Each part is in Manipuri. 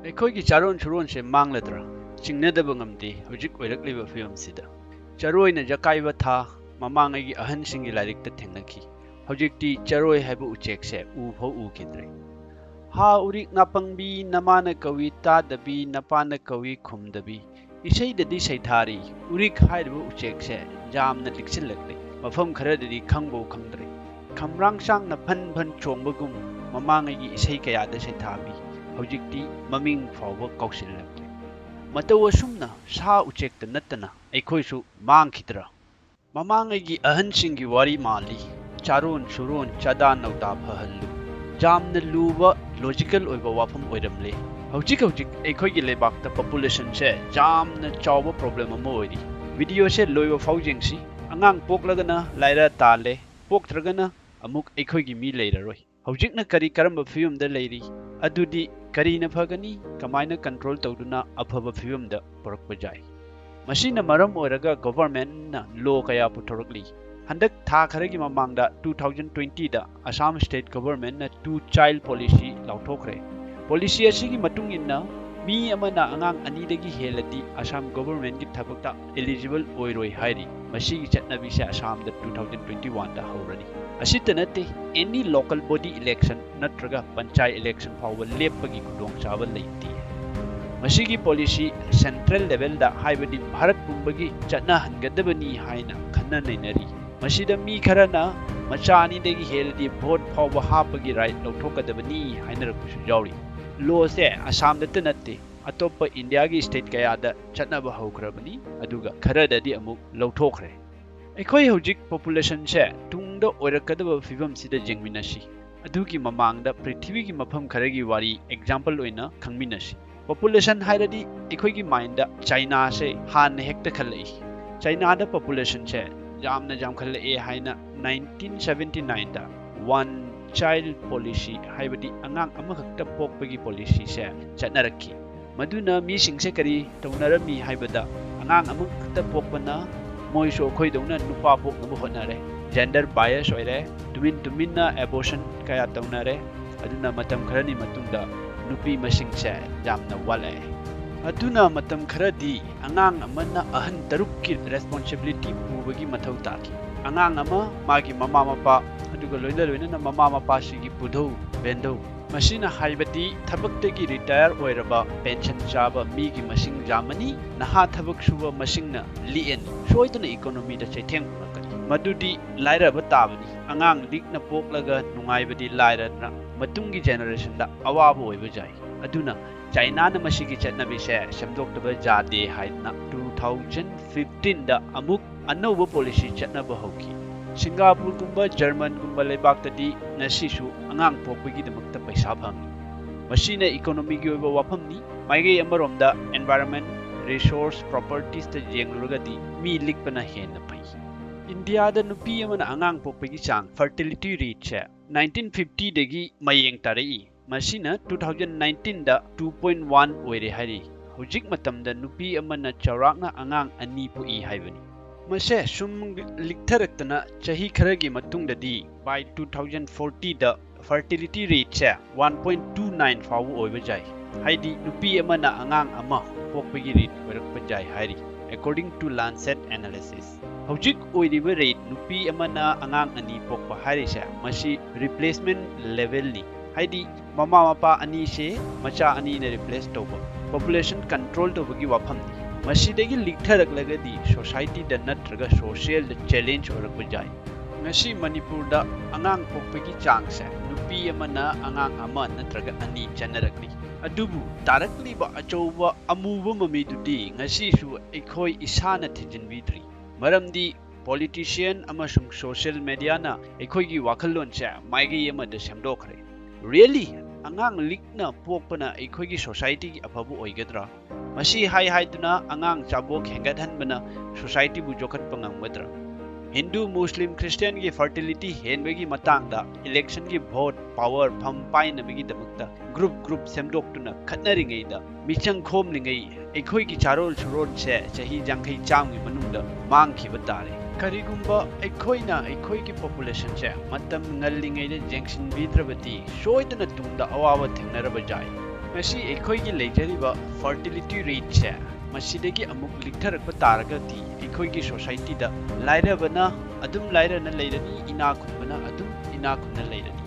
ꯑꯩꯈꯣꯏꯒꯤ ꯆꯥꯔꯣꯟ ꯁꯨꯔꯣꯟꯁꯦ ꯃꯥꯡꯂꯗ꯭ꯔꯥ ꯆꯤꯡꯅꯗꯕ ꯉꯝꯗꯦ ꯍꯧꯖꯤꯛ ꯑꯣꯏꯔꯛꯂꯤꯕ ꯐꯤꯕꯝꯁꯤꯗ ꯆꯔꯣꯏꯅ ꯖꯀꯥꯏꯕ ꯊꯥ ꯃꯃꯥꯡꯉꯩꯒꯤ ꯑꯍꯟꯁꯤꯡꯒꯤ ꯂꯥꯏꯔꯤꯛꯇ ꯊꯦꯡꯅꯈꯤ ꯍꯧꯖꯤꯛꯇꯤ ꯆꯔꯣꯏ ꯍꯥꯏꯕ ꯎꯆꯦꯛꯁꯦ ꯎꯐꯥꯎ ꯎꯈꯤꯗ꯭ꯔꯦ ꯍꯥ ꯎꯔꯤꯛ ꯅꯥꯄꯪꯕꯤ ꯅꯃꯥꯅ ꯀꯧꯏ ꯇꯥꯗꯕꯤ ꯅꯄꯥꯅ ꯀꯧꯏ ꯈꯨꯝꯗꯕꯤ ꯏꯁꯩꯗꯗꯤ ꯁꯩꯊꯥꯔꯤ ꯎꯔꯤꯛ ꯍꯥꯏꯔꯤꯕ ꯎꯆꯦꯛꯁꯦ ꯌꯥꯝꯅ ꯂꯤꯛꯁꯤꯜꯂꯛꯂꯦ ꯃꯐꯝ ꯈꯔꯗꯗꯤ ꯈꯪꯕꯧ ꯈꯪꯗ꯭ꯔꯦ ꯈꯝꯔꯥꯡꯁꯥꯡꯅ ꯐꯟ ꯐꯟ ꯆꯣꯡꯕꯒꯨꯝ ꯃꯃꯥꯡꯉꯩꯒꯤ ꯏꯁꯩ ꯀꯌꯥꯗ ꯁꯩꯊꯥꯕꯤ ꯍꯧꯖꯤꯛꯇꯤ ꯃꯃꯤꯡ ꯐꯥꯎꯕ ꯀꯥꯎꯁꯤꯜꯂꯛꯂꯦ ꯃꯇꯧ ꯑꯁꯨꯝꯅ ꯁꯥ ꯎꯆꯦꯛꯇ ꯅꯠꯇꯅ ꯑꯩꯈꯣꯏꯁꯨ ꯃꯥꯡꯈꯤꯗ꯭ꯔꯥ ꯃꯃꯥꯡꯉꯩꯒꯤ ꯑꯍꯟꯁꯤꯡꯒꯤ ꯋꯥꯔꯤ ꯃꯥꯜꯂꯤ ꯆꯥꯔꯣꯟ ꯁꯨꯔꯣꯟ ꯆꯥꯗꯥ ꯅꯧꯗꯥ ꯐꯍꯜꯂꯨ ꯌꯥꯝꯅ ꯂꯨꯕ ꯂꯣꯖꯤꯀꯦꯜ ꯑꯣꯏꯕ ꯋꯥꯐꯝ ꯑꯣꯏꯔꯝꯂꯦ ꯍꯧꯖꯤꯛ ꯑꯩꯈꯣꯏꯒꯤ ꯂꯩꯕꯥꯛꯇ ꯄꯣꯄꯨꯂꯦꯁꯟꯁꯦ ꯌꯥꯝꯅ ꯆꯥꯎꯕ ꯄ꯭ꯔꯣꯕ꯭ꯂꯦꯝ ꯑꯃ ꯑꯣꯏꯔꯤ ꯚꯤꯗꯤꯑꯣꯁꯦ ꯂꯣꯏꯕ ꯐꯥꯎ ꯌꯦꯡꯁꯤ ꯑꯉꯥꯡ ꯄꯣꯛꯂꯒꯅ ꯂꯥꯏꯔ ꯇꯥꯜꯂꯦ ꯄꯣꯛꯇ꯭ꯔꯒꯅ ꯑꯃꯨꯛ ꯑꯩꯈꯣꯏꯒꯤ ꯃꯤ ꯂꯩꯔꯔꯣꯏ ꯍꯧꯖꯤꯛꯅ ꯀꯔꯝꯕ ꯐꯤꯕꯝꯗ ꯂꯩꯔꯤ ꯑꯗꯨꯗꯤ ꯀꯔꯤꯅ ꯐꯒꯅꯤ ꯀꯃꯥꯏꯅ ꯀꯟꯇ꯭ꯔꯣꯜ ꯇꯧꯗꯨꯅ ꯑꯐꯕ ꯐꯤꯕꯝꯗ ꯄꯨꯔꯛꯄ ꯌꯥꯏ ꯃꯁꯤꯅ ꯃꯔꯝ ꯑꯣꯏꯔꯒ ꯒꯣꯚꯔꯟꯃꯦꯟꯠꯅ ꯂꯣ ꯀꯌꯥ ꯄꯨꯊꯣꯔꯛꯂꯤ ꯍꯟꯗꯛ ꯊꯥ ꯈꯔꯒꯤ ꯃꯃꯥꯡꯗ 2020ꯗ ꯑꯁꯥꯝ ꯁ꯭ꯇꯦꯠ ꯒꯣꯚꯔꯟꯃꯦꯟꯠꯅ ꯇꯨ ꯆꯥꯏꯜ ꯄꯣꯂꯤꯁꯤ ꯂꯥꯎꯊꯣꯛꯈ꯭ꯔꯦ ꯄꯣꯂꯤꯁꯤ ꯑꯁꯤꯒꯤ ꯃꯇꯨꯡ ꯏꯟꯅ ꯃꯤ ꯑꯃꯅ ꯑꯉꯥꯡ ꯑꯅꯤꯗꯒꯤ ꯍꯦꯜꯂꯗꯤ ꯑꯁꯥꯝ ꯒꯣꯚꯔꯟꯃꯦꯟꯠꯀꯤ ꯊꯕꯛꯇ ꯑꯦꯂꯤꯖꯤꯕꯜ ꯑꯣꯏꯔꯣꯏ ꯍꯥꯏꯔꯤ ꯃꯁꯤꯒꯤ ꯆꯠꯅꯕꯤꯁꯦ ꯑꯁꯥꯝꯗ 2021ꯗ ꯍꯧꯔꯅꯤ ꯑꯁꯤꯇ ꯅꯠꯇꯦ ꯑꯦꯅꯤ ꯂꯣꯀꯦꯜ ꯕꯣꯗꯤ ꯏꯂꯦꯛꯁꯟ ꯅꯠꯇ꯭ꯔꯒ ꯄꯟꯆꯥꯌꯠ ꯏꯂꯦꯛꯁꯟ ꯐꯥꯎꯕ ꯂꯦꯞꯄꯒꯤ ꯈꯨꯗꯣꯡꯆꯥꯕ ꯂꯩꯇꯦ ꯃꯁꯤꯒꯤ ꯄꯣꯂꯤꯁꯤ ꯁꯦꯟꯇ꯭ꯔꯦꯜ ꯂꯦꯚꯦꯜꯗ ꯍꯥꯏꯕꯗꯤ ꯚꯥꯔꯠ ꯄꯨꯝꯕꯒꯤ ꯆꯠꯅꯍꯟꯒꯗꯕꯅꯤ ꯍꯥꯏꯅ ꯈꯟꯅ ꯅꯩꯅꯔꯤ ꯃꯁꯤꯗ ꯃꯤ ꯈꯔꯅ ꯃꯆꯥ ꯑꯅꯤꯗꯒꯤ ꯍꯦꯜꯂꯗꯤ ꯚꯣꯠ ꯐꯥꯎꯕ ꯍꯥꯞꯄꯒꯤ ꯔꯥꯏꯠ ꯂꯧꯊꯣꯛꯀꯗꯕꯅꯤ ꯍꯥꯏꯅꯔꯛꯄꯁꯨ ꯌꯥꯎꯔꯤ ꯂꯣꯁꯦ ꯑꯁꯥꯝꯗꯇ ꯅꯠꯇꯦ ꯑꯇꯣꯞꯄ ꯏꯟꯗꯤꯌꯥꯒꯤ ꯁ꯭ꯇꯦꯠ ꯀꯌꯥꯗ ꯆꯠꯅꯕ ꯍꯧꯈ꯭ꯔꯕꯅꯤ ꯑꯗꯨꯒ ꯈꯔꯗꯗꯤ ꯑꯃꯨꯛ ꯂꯧꯊꯣꯛꯈ꯭ꯔꯦ ꯑꯩꯈꯣꯏ ꯍꯧꯖꯤꯛ ꯄꯣꯄꯨꯂꯦꯁꯟꯁꯦ ꯇꯨꯡꯗ ꯑꯣꯏꯔꯛꯀꯗꯕ ꯐꯤꯕꯝꯁꯤꯗ ꯌꯦꯡꯃꯤꯟꯅꯁꯤ ꯑꯗꯨꯒꯤ ꯃꯃꯥꯡꯗ ꯄ꯭ꯔꯤꯊꯤꯕꯤꯒꯤ ꯃꯐꯝ ꯈꯔꯒꯤ ꯋꯥꯔꯤ ꯑꯦꯛꯖꯥꯝꯄꯜ ꯑꯣꯏꯅ ꯈꯪꯃꯤꯟꯅꯁꯤ ꯄꯣꯄꯨꯂꯦꯁꯟ ꯍꯥꯏꯔꯗꯤ ꯑꯩꯈꯣꯏꯒꯤ ꯃꯥꯏꯟꯗ ꯆꯥꯏꯅꯥꯁꯦ ꯍꯥꯟꯅ ꯍꯦꯛꯇ ꯈꯜꯂꯛꯏ ꯆꯥꯏꯅꯥꯗ ꯄꯣꯄꯨꯂꯦꯁꯟꯁꯦ ꯌꯥꯝꯅ ꯌꯥꯝꯈꯠꯂꯛꯑꯦ ꯍꯥꯏꯅ 1979ꯗ ꯋꯥꯟ ꯆꯥꯏꯜ ꯄꯣꯂꯤꯁꯤ ꯍꯥꯏꯕꯗꯤ ꯑꯉꯥꯡ ꯑꯃꯈꯛꯇ ꯄꯣꯛꯄꯒꯤ ꯄꯣꯂꯤꯁꯤꯁꯦ ꯆꯠꯅꯔꯛꯈꯤ ꯃꯗꯨꯅ ꯃꯤꯁꯤꯡꯁꯦ ꯀꯔꯤ ꯇꯧꯅꯔꯝꯃꯤ ꯍꯥꯏꯕꯗ ꯑꯉꯥꯡ ꯑꯃꯈꯛꯇ ꯄꯣꯛꯄꯅ ꯃꯣꯏꯁꯨ ꯑꯩꯈꯣꯏꯗꯧꯅ ꯅꯨꯄꯥ ꯄꯣꯛꯅꯕ ꯍꯣꯠꯅꯔꯦ ꯖꯦꯟꯗꯔ ꯕꯥꯏꯁ ꯑꯣꯏꯔꯦ ꯇꯨꯃꯤꯟꯅ ꯑꯦꯕꯣꯔꯁꯟ ꯀꯌꯥ ꯇꯧꯅꯔꯦ ꯑꯗꯨꯅ ꯃꯇꯝ ꯈꯔꯅꯤ ꯃꯇꯨꯡꯗ ꯅꯨꯄꯤ ꯃꯁꯤꯡꯁꯦ ꯌꯥꯝꯅ ꯋꯥꯠꯂꯛꯑꯦ ꯑꯗꯨꯅ ꯃꯇꯝ ꯈꯔꯗꯤ ꯑꯉꯥꯡ ꯑꯃꯅ ꯑꯍꯟ 6ꯀꯤ ꯔꯦꯁꯄꯣꯟꯁꯤꯕꯤꯂꯤꯇꯤ ꯄꯨꯕꯒꯤ ꯃꯊꯧ ꯇꯥꯈꯤ ꯑꯉꯥꯡ ꯑꯃ ꯃꯥꯒꯤ ꯃꯃꯥ ꯃꯄꯥ ꯑꯗꯨꯒ ꯂꯣꯏꯅꯅ ꯃꯃꯥ ꯃꯄꯥꯁꯤꯒꯤ ꯄꯨꯙꯧ ꯕꯦꯟꯙꯧ ꯃꯁꯤꯅ ꯍꯥꯏꯕꯗꯤ ꯊꯕꯛꯇꯒꯤ ꯔꯤꯇꯥꯌꯔ ꯑꯣꯏꯔꯕ ꯄꯦꯟꯁꯟ ꯆꯥꯕ ꯃꯤꯒꯤ ꯃꯁꯤꯡ ꯌꯥꯝꯃꯅꯤ ꯅꯍꯥ ꯊꯕꯛ ꯁꯨꯕ ꯃꯁꯤꯡꯅ ꯂꯤꯛꯑꯅꯤ ꯁꯣꯏꯗꯅ ꯏꯀꯣꯅꯣꯃꯤꯗ ꯆꯩꯊꯦꯡ ꯄꯨꯔꯛꯀꯅꯤ ꯃꯗꯨꯗꯤ ꯂꯥꯏꯔꯕ ꯇꯥꯕꯅꯤ ꯑꯉꯥꯡ ꯂꯤꯛꯅ ꯄꯣꯛꯂꯒ ꯅꯨꯡꯉꯥꯏꯕꯗꯤ ꯂꯥꯏꯔꯗꯅ ꯃꯇꯨꯡꯒꯤ ꯖꯦꯅꯦꯔꯦꯁꯟꯗ ꯑꯋꯥꯕ ꯑꯣꯏꯕ ꯌꯥꯏ ꯑꯗꯨꯅ ꯆꯥꯏꯅꯥꯅ ꯃꯁꯤꯒꯤ ꯆꯠꯅꯕꯤꯁꯦ ꯁꯦꯝꯗꯣꯛꯇꯕ ꯌꯥꯗꯦ ꯍꯥꯏꯗꯅ 2015ꯗ ꯑꯃꯨꯛ ꯑꯅꯧꯕ ꯄꯣꯂꯤꯁꯤ ꯆꯠꯅꯕ ꯍꯧꯈꯤ ꯁꯤꯡꯒꯥꯄꯨꯔꯒꯨꯝꯕ ꯖꯔꯃꯟꯒꯨꯝꯕ ꯂꯩꯕꯥꯛꯇꯗꯤ ꯉꯁꯤꯁꯨ ꯑꯉꯥꯡ ꯄꯣꯛꯄꯒꯤꯗꯃꯛꯇ ꯄꯩꯁꯥ ꯐꯪꯏ ꯃꯁꯤꯅ ꯏꯀꯣꯅꯣꯃꯤꯒꯤ ꯑꯣꯏꯕ ꯋꯥꯐꯝꯅꯤ ꯃꯥꯏꯀꯩ ꯑꯃꯔꯣꯝꯗ ꯑꯦꯟꯚꯥꯏꯔꯟꯃꯦꯟꯠ ꯔꯤꯁꯣꯔꯁ ꯄ꯭ꯔꯣꯄꯔꯇꯤꯁꯇ ꯌꯦꯡꯂꯨꯔꯒꯗꯤ ꯃꯤ ꯂꯤꯛꯄꯅ ꯍꯦꯟꯅ ꯐꯩ ꯏꯟꯗꯤꯌꯥꯗ ꯅꯨꯄꯤ ꯑꯃꯅ ꯑꯉꯥꯡ ꯄꯣꯛꯄꯒꯤ ꯆꯥꯡ ꯐꯔꯇꯤꯂꯤꯇꯤ ꯔꯦꯠꯁꯦ 1950ꯗꯒꯤ ꯃꯌꯦꯡ ꯇꯥꯔꯛꯏ ꯃꯁꯤꯅ 2019ꯗ 2.1 ꯑꯣꯏꯔꯦ ꯍꯥꯏꯔꯤ ꯍꯧꯖꯤक ꯃꯇꯝꯗ ꯅꯨꯄꯤ ꯑꯃꯅ ꯆꯥꯎꯔꯥꯛꯅ ꯑꯉꯥꯡ 2 ꯄꯣꯛꯏ ꯍꯥꯏꯕꯅꯤ ꯃꯁꯦ ꯁꯨꯝ ꯂꯤꯛꯊꯔꯛꯇꯅ ꯆꯍꯤ ꯈꯔꯒꯤ ꯃꯇꯨꯡꯗꯗꯤ ꯕꯥꯏ 2040ꯗ ꯐꯔꯇꯤꯂꯤꯇꯤ ꯔꯦꯠꯁꯦ 1.29 ꯐꯥꯎꯕ ꯑꯣꯏꯕ ꯌꯥꯏ ꯍꯥꯏꯗꯤ ꯅꯨꯄꯤ ꯑꯃꯅ ꯑꯉꯥꯡ ꯑꯃ ꯄꯣꯛꯄꯒꯤ ꯔꯦꯠ ꯑꯣꯏꯔꯛꯄ ꯌꯥꯏ ꯍꯥꯏꯔꯤ according to Lancet analysis ꯍꯧꯖꯤꯛ ꯑꯣꯏꯔꯤꯕ ꯔꯦꯠ ꯅꯨꯄꯤ ꯑꯃꯅ ꯑꯉꯥꯡ 2 ꯄꯣꯛꯄ ꯍꯥꯏꯔꯤꯁꯦ ꯃꯁꯤ ꯔꯤꯄ꯭ꯂꯦꯁꯃꯦꯟꯠ ꯂꯦꯚꯦꯜꯅꯤ ꯍꯥꯏꯗꯤ ꯃꯃꯥ ꯃꯄꯥ ꯑꯅꯤꯁꯦ ꯃꯆꯥ ꯑꯅꯤꯅ ꯔꯤꯄ꯭ꯂꯦꯁ ꯇꯧꯕ ꯄꯣꯄꯨꯂꯦꯁꯟ ꯀꯟꯇ꯭ꯔꯣꯜ ꯇꯧꯕꯒꯤ ꯋꯥꯐꯝꯅꯤ ꯃꯁꯤꯗꯒꯤ ꯂꯤꯛꯊꯔꯛꯂꯒꯗꯤ ꯁꯣꯁꯥꯏꯇꯤꯗ ꯅꯠꯇ꯭ꯔꯒ ꯁꯣꯁꯤꯌꯦꯜꯗ ꯆꯦꯂꯦꯟꯖ ꯑꯣꯏꯔꯛꯄ ꯌꯥꯏ ꯉꯁꯤ ꯃꯅꯤꯄꯨꯔꯗ ꯑꯉꯥꯡ ꯄꯣꯛꯄꯒꯤ ꯆꯥꯡꯁꯦ ꯅꯨꯄꯤ ꯑꯃꯅ ꯑꯉꯥꯡ 1 ꯅꯠꯇ꯭ꯔꯒ 2 ꯆꯠꯅꯔꯛꯂꯤ ꯑꯗꯨꯕꯨ ꯇꯥꯔꯛꯂꯤꯕ ꯑꯆꯧꯕ ꯑꯃꯨꯕ ꯃꯃꯤꯗꯨꯗꯤ ꯉꯁꯤꯁꯨ ꯑꯩꯈꯣꯏ ꯏꯁꯥꯅ ꯊꯤꯖꯤꯟꯕꯤꯗ꯭ꯔꯤ ꯃꯔꯝꯗꯤ ꯄꯣꯂꯤꯇꯤꯁꯤꯌꯟ ꯑꯃꯁꯨꯡ ꯁꯣꯁꯤꯌꯦꯜ ꯃꯦꯗꯤꯌꯥꯅ ꯑꯩꯈꯣꯏꯒꯤ ꯋꯥꯈꯜꯂꯣꯟꯁꯦ ꯃꯥꯏꯀꯩ ꯑꯃꯗ ꯁꯦꯝꯗꯣꯛꯈ꯭ꯔꯦ ꯔꯤꯌꯦꯂꯤ ꯑꯉꯥꯡ ꯂꯤꯛꯅ ꯄꯣꯛꯄꯅ ꯑꯩꯈꯣꯏꯒꯤ ꯁꯣꯁꯥꯏꯇꯤꯒꯤ ꯑꯐꯕ ꯑꯣꯏꯒꯗ꯭ꯔꯥ ꯃꯁꯤ ꯍꯥꯏꯗꯨꯅ ꯑꯉꯥꯡ ꯆꯥꯕꯣꯛ ꯍꯦꯟꯒꯠꯍꯟꯕꯅ ꯁꯣꯁꯥꯏꯇꯤꯕꯨ ꯌꯣꯛꯈꯠꯄ ꯉꯝꯒꯗ꯭ꯔꯥ ꯍꯤꯟꯗꯨ ꯃꯨꯁꯂꯤꯝ ꯈ꯭ꯔꯤꯁꯇꯤꯌꯟꯒꯤ ꯐꯔꯇꯤꯂꯤꯇꯤ ꯍꯦꯟꯕꯒꯤ ꯃꯇꯥꯡꯗ ꯏꯂꯦꯛꯁꯟꯒꯤ ꯚꯣꯠ ꯄꯥꯋꯔ ꯐꯝ ꯄꯥꯏꯅꯕꯒꯤꯗꯃꯛꯇ ꯒ꯭ꯔꯨꯞ ꯁꯦꯝꯗꯣꯛꯇꯨꯅ ꯈꯠꯅꯔꯤꯉꯩꯗ ꯃꯤꯆꯪ ꯈꯣꯝꯂꯤꯉꯩ ꯑꯩꯈꯣꯏꯒꯤ ꯆꯥꯔꯣꯜ ꯁꯨꯔꯣꯟꯁꯦ ꯆꯍꯤ 50 ꯆꯥꯝꯒꯤ ꯃꯅꯨꯡꯗ ꯃꯥꯡꯈꯤꯕ ꯇꯥꯔꯦ ꯀꯔꯤꯒꯨꯝꯕ ꯑꯩꯈꯣꯏꯅ ꯑꯩꯈꯣꯏꯒꯤ ꯄꯣꯄꯨꯂꯦꯁꯟꯁꯦ ꯃꯇꯝ ꯉꯜꯂꯤꯉꯩꯗ ꯌꯦꯡꯁꯤꯟꯕꯤꯗ꯭ꯔꯕꯗꯤ ꯁꯣꯏꯗꯅ ꯇꯨꯡꯗ ꯑꯋꯥꯕ ꯊꯦꯡꯅꯔꯕ ꯌꯥꯏ ꯉꯁꯤ ꯑꯩꯈꯣꯏꯒꯤ ꯂꯩꯖꯔꯤꯕ ꯐꯔꯇꯤꯂꯤꯇꯤ ꯔꯦꯠꯁꯦ ꯃꯁꯤꯗꯒꯤ ꯑꯃꯨꯛ ꯂꯤꯛꯊꯔꯛꯄ ꯇꯥꯔꯒꯗꯤ ꯑꯩꯈꯣꯏꯒꯤ ꯁꯣꯁꯥꯏꯇꯤꯗ ꯂꯥꯏꯔꯕꯅ ꯑꯗꯨꯝ ꯂꯥꯏꯔꯅ ꯂꯩꯔꯅꯤ, ꯏꯅꯥꯛ ꯈꯨꯟꯕꯅ ꯑꯗꯨꯝ ꯏꯅꯥꯛ ꯈꯨꯟꯅ ꯂꯩꯔꯅꯤ꯫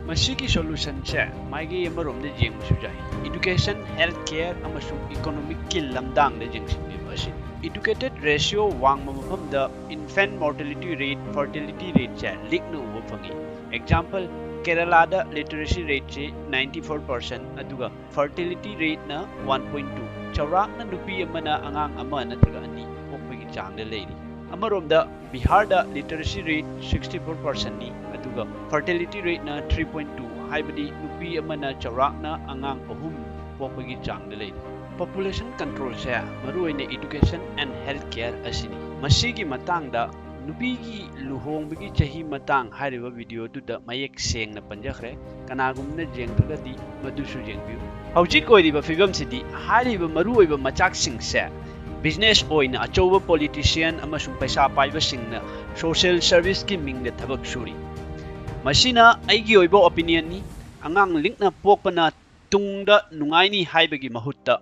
ꯃꯁꯤꯒꯤ ꯁꯣꯂꯨꯁꯟꯁꯦ ꯃꯥꯏꯒꯤ ꯑꯃꯔꯣꯝꯗ ꯌꯦꯡꯕꯁꯨ ꯌꯥꯏ꯫ ꯏꯗꯨꯀꯦꯁꯟ, ꯍꯦꯜꯊ ꯀꯦꯌꯔ ꯑꯃꯁꯨꯡ ꯏꯀꯣꯅꯣꯃꯤꯛꯀꯤ ꯂꯝꯗꯥꯡꯗ ꯌꯦꯡꯁꯤꯟꯕꯤꯕ ꯑꯁꯤꯅꯤ꯫ ꯏꯗꯨꯀꯦꯇꯦꯗ ꯔꯦꯁꯤꯌꯣ ꯋꯥꯡꯕ ꯃꯐꯝꯗ ꯏꯟꯐꯦꯟ ꯃꯣꯔꯇꯦꯂꯤꯇꯤ ꯔꯦꯠ, ꯐꯔꯇꯤꯂꯤꯇꯤ ꯔꯦꯠꯁꯦ ꯂꯤꯛꯅ ꯎꯕ ꯐꯪꯏ꯫ ꯑꯦꯛꯖꯥꯝꯄꯜ, ꯀꯦꯔꯂꯥꯗ ꯂꯤꯇꯔꯦꯁꯤ ꯔꯦꯠꯁꯤ 94% ꯑꯗꯨꯒ ꯐꯔꯇꯤꯂꯤꯇꯤ ꯔꯦꯠꯅ 1.2꯫ ꯆꯥꯎꯔꯥꯛꯅ ꯅꯨꯄꯤ ꯑꯃꯅ ꯑꯉꯥꯡ ꯑꯃ ꯅꯠꯇ꯭ꯔꯒ ꯑꯅꯤ ꯄꯣꯛꯄꯒꯤ ꯆꯥꯡꯗ ꯂꯩꯔꯤ꯫ ꯑꯃꯔꯣꯝꯗ ꯕꯤꯍꯥꯔꯗ ꯂꯤꯇꯔꯦꯁꯤ ꯔꯦꯠ 64%ꯅꯤ ꯑꯗꯨꯒ ꯐꯔꯇꯤꯂꯤꯇꯤ ꯔꯦꯠꯅ 3.2, ꯍꯥꯏꯕꯗꯤ ꯅꯨꯄꯤ ꯑꯃꯅ ꯆꯥꯎꯔꯥꯛꯅ ꯑꯉꯥꯡ 3 ꯄꯣꯛꯄꯒꯤ ꯆꯥꯡꯗ ꯂꯩꯔꯤ꯫ ꯄꯣꯄꯨꯂꯦꯁꯟ ꯀꯟꯇ꯭ꯔꯣꯜꯁꯦ ꯃꯔꯨꯑꯣꯏꯅ ꯏꯗꯨꯀꯦꯁꯟ ꯑꯦꯟड ꯍꯦꯜꯊ ꯀꯦꯌꯔ ꯑꯁꯤꯅꯤ꯫ ꯃꯁꯤꯒꯤ ꯃꯇꯥꯡꯗ ꯅꯨꯄꯤꯒꯤ ꯂꯨꯍꯣꯡꯕꯒꯤ ꯆꯍꯤ ꯃꯇꯥꯡ ꯍꯥꯏꯔꯤꯕ ꯚꯤꯗꯤꯑꯣꯗꯨꯗ ꯃꯌꯦꯛ ꯁꯦꯡꯅ ꯄꯟꯖꯈ꯭ꯔꯦ꯫ ꯀꯅꯥꯒꯨꯝꯕꯅ ꯌꯦꯡꯗ꯭ꯔꯒꯗꯤ ꯃꯗꯨꯁꯨ ꯌꯦꯡꯕꯤꯌꯨ꯫ ꯍꯧꯖꯤꯛ ꯑꯣꯏꯔꯤꯕ ꯐꯤꯕꯝꯁꯤꯗꯤ ꯍꯥꯏꯔꯤꯕ ꯃꯔꯨꯑꯣꯏꯕ ꯃꯆꯥꯛꯁꯤꯡꯁꯦ ꯕꯤꯖꯤꯅꯦꯁ ꯑꯣꯏꯅ ꯑꯆꯧꯕ ꯄꯣꯂꯤꯇꯤꯁꯤꯌꯟ ꯑꯃꯁꯨꯡ ꯄꯩꯁꯥ ꯄꯥꯏꯕꯁꯤꯡꯅ ꯁꯣꯁꯤꯌꯦꯜ ꯁꯔꯚꯤꯁꯀꯤ ꯃꯤꯡꯗ ꯊꯕꯛ ꯁꯨꯔꯤ꯫ ꯃꯁꯤꯅ ꯑꯩꯒꯤ ꯑꯣꯏꯕ ꯑꯣꯄꯤꯅꯤꯌꯟꯅꯤ꯫ ꯑꯉꯥꯡ ꯂꯤꯛꯅ ꯄꯣꯛꯄꯅ ꯇꯨꯡꯗ ꯅꯨꯡꯉꯥꯏꯅꯤ ꯍꯥꯏꯕꯒꯤ ꯃꯍꯨꯠꯇ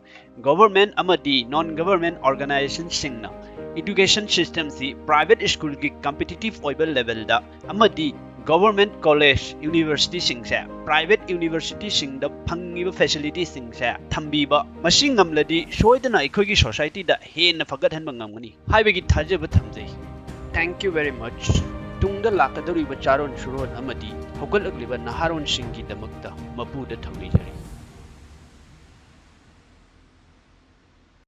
ꯒꯚꯔꯟꯃꯦꯟꯠ ꯑꯃꯗꯤ ꯅꯟ ꯒꯚꯔꯟꯃꯦꯟꯠ ꯑꯣꯔꯒꯅꯥꯏꯖꯦꯁꯟꯁꯤꯡꯅ ꯏꯗꯨꯀꯦꯁꯟ ꯁꯤꯁꯇꯦꯝꯁꯤ ꯄ꯭ꯔꯥꯏꯚꯦꯠ ꯁ꯭ꯀꯨꯜꯒꯤ ꯀꯝꯄꯤꯇꯤꯇꯤꯚ ꯑꯣꯏꯕ ꯂꯦꯚꯦꯜꯗ ꯑꯃꯗꯤ ꯒꯚꯔꯟꯃꯦꯟꯠ ꯀꯣꯂꯦꯖ, ꯌꯨꯅꯤꯚꯔꯁꯤꯇꯤꯁꯤꯡꯁꯦ ꯄ꯭ꯔꯥꯏꯚꯦꯠ ꯌꯨꯅꯤꯚꯔꯁꯤꯇꯤꯁꯤꯡꯗ ꯐꯪꯉꯤꯕ ꯐꯦꯁꯤꯂꯤꯇꯤꯁꯤꯡꯁꯦ ꯊꯝꯕꯤꯕ, ꯃꯁꯤ ꯉꯝꯂꯗꯤ ꯁꯣꯏꯗꯅ ꯑꯩꯈꯣꯏꯒꯤ ꯁꯣꯁꯥꯏꯇꯤꯗ ꯍꯦꯟꯅ ꯐꯒꯠꯍꯟꯕ ꯉꯝꯒꯅꯤ ꯍꯥꯏꯕꯒꯤ ꯊꯥꯖꯕ ꯊꯝꯖꯩ꯫ Thank you very much. ꯇꯨꯡꯗ ꯂꯥꯛꯀꯗꯧꯔꯤꯕ ꯆꯥꯔꯣꯟ ꯁꯨꯔꯣꯟ ꯑꯃꯗꯤ ꯍꯧꯒꯠꯂꯛꯂꯤꯕ ꯅꯍꯥꯔꯣꯟꯁꯤꯡꯒꯤꯗꯃꯛꯇ ꯃꯄꯨꯗ ꯊꯧꯅꯤꯖꯔꯤ꯫